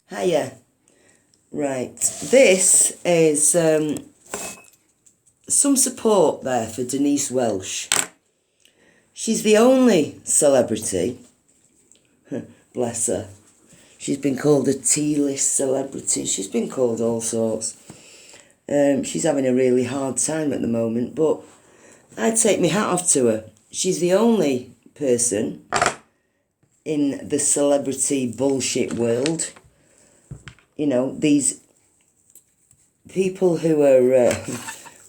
Hiya. Right, this is some support there for Denise Welsh. She's the only celebrity, bless her. She's been called a T-list celebrity. She's been called all sorts. She's having a really hard time at the moment, but I take my hat off to her. She's the only person in the celebrity bullshit world. You know, these people who are,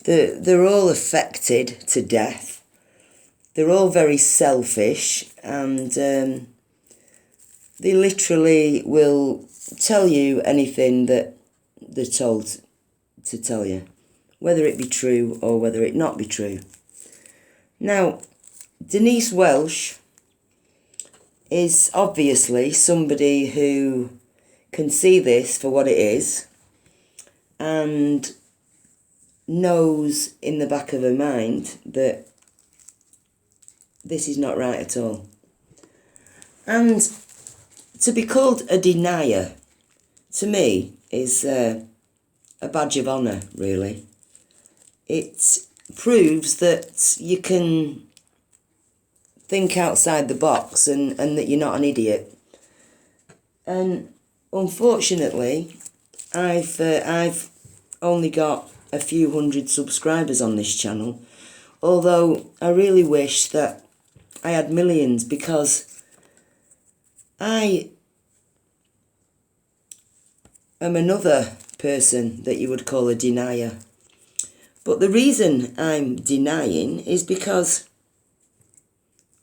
they're all affected to death. They're all very selfish, and they literally will tell you anything that they're told to tell you, whether it be true or whether it not be true. Now, Denise Welsh is obviously somebody who can see this for what it is and knows in the back of her mind that this is not right at all. And to be called a denier, to me, is a badge of honour, really. It proves that you can think outside the box and that you're not an idiot. And unfortunately, I've only got a few hundred subscribers on this channel, although I really wish that I had millions, because I am another person that you would call a denier. But the reason I'm denying is because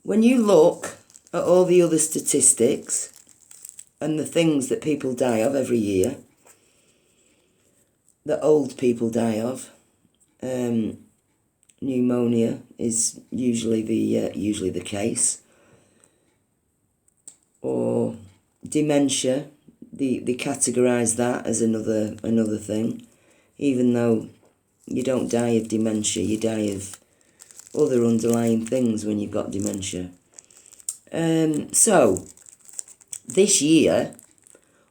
when you look at all the other statistics and the things that people die of every year, that old people die of, pneumonia is usually the case, or dementia. They categorise that as another thing, even though you don't die of dementia, you die of other underlying things when you've got dementia. So this year,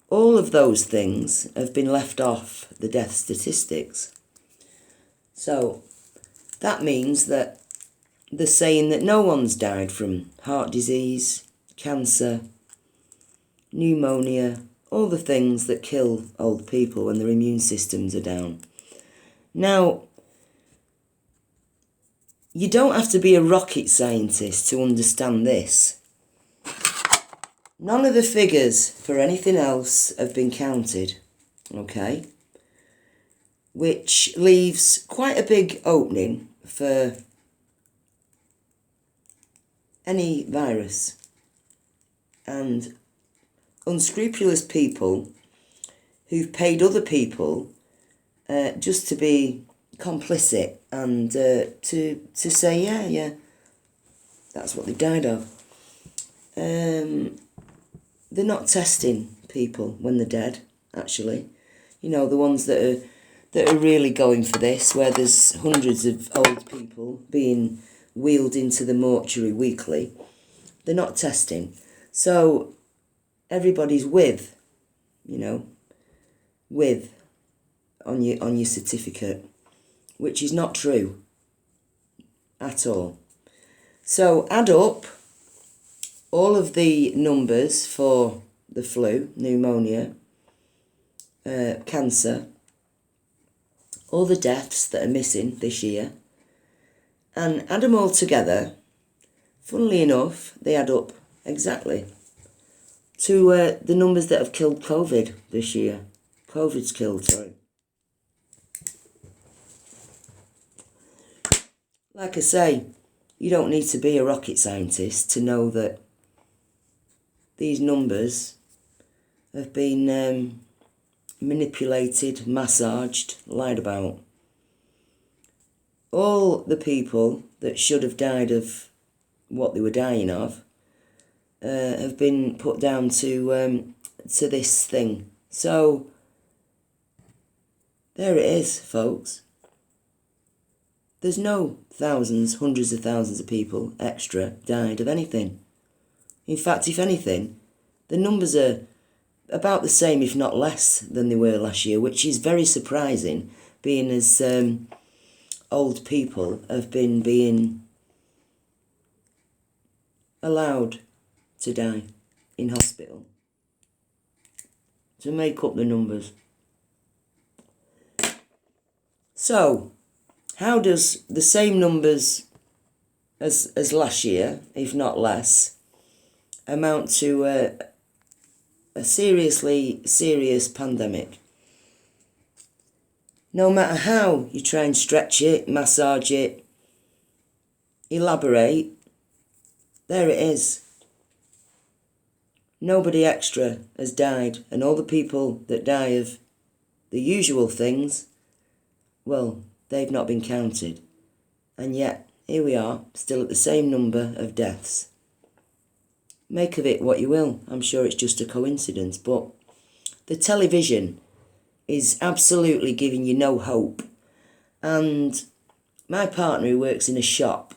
all of those things have been left off the death statistics. So that means that they're saying that no one's died from heart disease, cancer, pneumonia, all the things that kill old people when their immune systems are down. Now, you don't have to be a rocket scientist to understand this. None of the figures for anything else have been counted, okay? Which leaves quite a big opening for any virus. And unscrupulous people who've paid other people just to be complicit and to say, yeah, that's what they died of. They're not testing people when they're dead, actually. You know, the ones that are really going for this, where there's hundreds of old people being wheeled into the mortuary weekly, they're not testing. So everybody's with on your certificate, which is not true at all. So add up all of the numbers for the flu, pneumonia, cancer, all the deaths that are missing this year, and add them all together. Funnily enough, they add up exactly to the numbers that have killed COVID this year. COVID's killed, sorry. Like I say, you don't need to be a rocket scientist to know that these numbers have been manipulated, massaged, lied about. All the people that should have died of what they were dying of have been put down to this thing. So there it is, folks. There's no thousands, hundreds of thousands of people extra died of anything. In fact, if anything, the numbers are about the same, if not less, than they were last year, which is very surprising, being as old people have been being allowed to die in hospital, to make up the numbers. So, how does the same numbers as last year, if not less, amount to a seriously serious pandemic? No matter how you try and stretch it, massage it, elaborate, there it is. Nobody extra has died, and all the people that die of the usual things, well, they've not been counted. And yet, here we are, still at the same number of deaths. Make of it what you will. I'm sure it's just a coincidence, but the television is absolutely giving you no hope. And my partner, who works in a shop,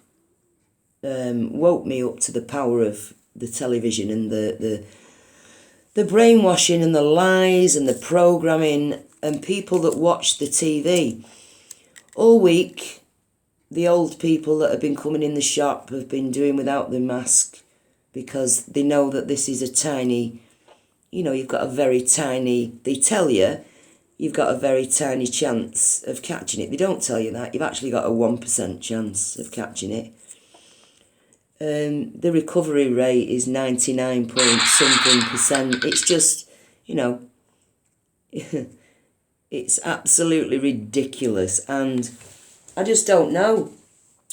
woke me up to the power of the television and the brainwashing and the lies and the programming and people that watch the TV. All week, the old people that have been coming in the shop have been doing without the mask because they know that this is a tiny, you've got a very tiny, they tell you, you've got a very tiny chance of catching it. They don't tell you that. You've actually got a 1% chance of catching it. The recovery rate is 99 point something percent. It's just, it's absolutely ridiculous. And I just don't know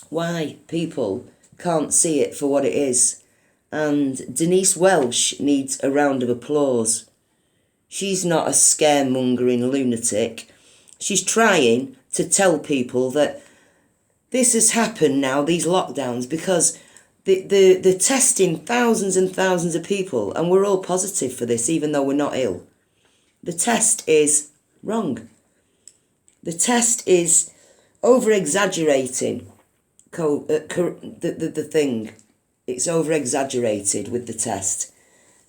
why people can't see it for what it is. And Denise Welsh needs a round of applause. She's not a scaremongering lunatic. She's trying to tell people that this has happened now, these lockdowns, because the testing thousands and thousands of people, and we're all positive for this, even though we're not ill. The test is wrong. The test is over-exaggerating the thing. It's over-exaggerated with the test.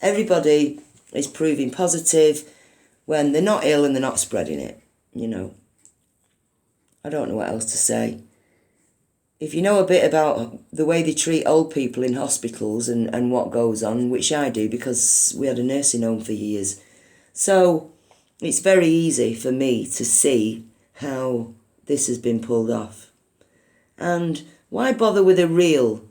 Everybody is proving positive when they're not ill and they're not spreading it, I don't know what else to say. If you know a bit about the way they treat old people in hospitals and what goes on, which I do because we had a nursing home for years, so it's very easy for me to see how this has been pulled off. And why bother with a real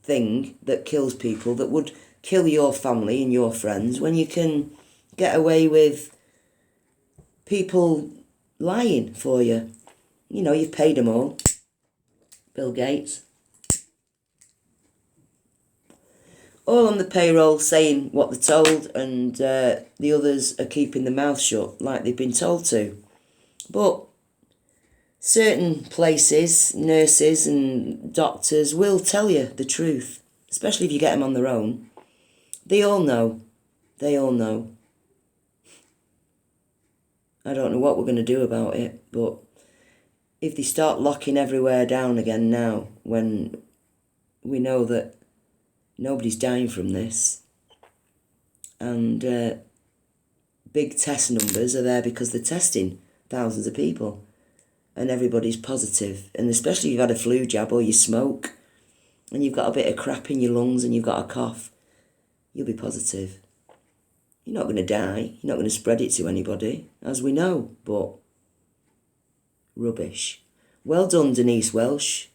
thing that kills people, that would kill your family and your friends, when you can get away with people lying for you? You've paid them all. Bill Gates. All on the payroll saying what they're told, and the others are keeping their mouth shut like they've been told to. But certain places, nurses and doctors will tell you the truth, especially if you get them on their own. They all know. They all know. I don't know what we're going to do about it, but if they start locking everywhere down again now, when we know that nobody's dying from this, and big test numbers are there because they're testing thousands of people, and everybody's positive, and especially if you've had a flu jab or you smoke, and you've got a bit of crap in your lungs and you've got a cough, you'll be positive. You're not going to die. You're not going to spread it to anybody, as we know, but rubbish. Well done, Denise Welsh.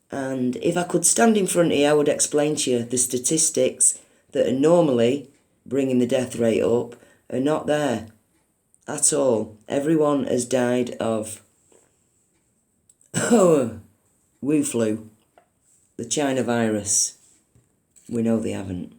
And if I could stand in front of you, I would explain to you the statistics that are normally bringing the death rate up are not there at all. Everyone has died of Wu flu, the China virus. We know they haven't.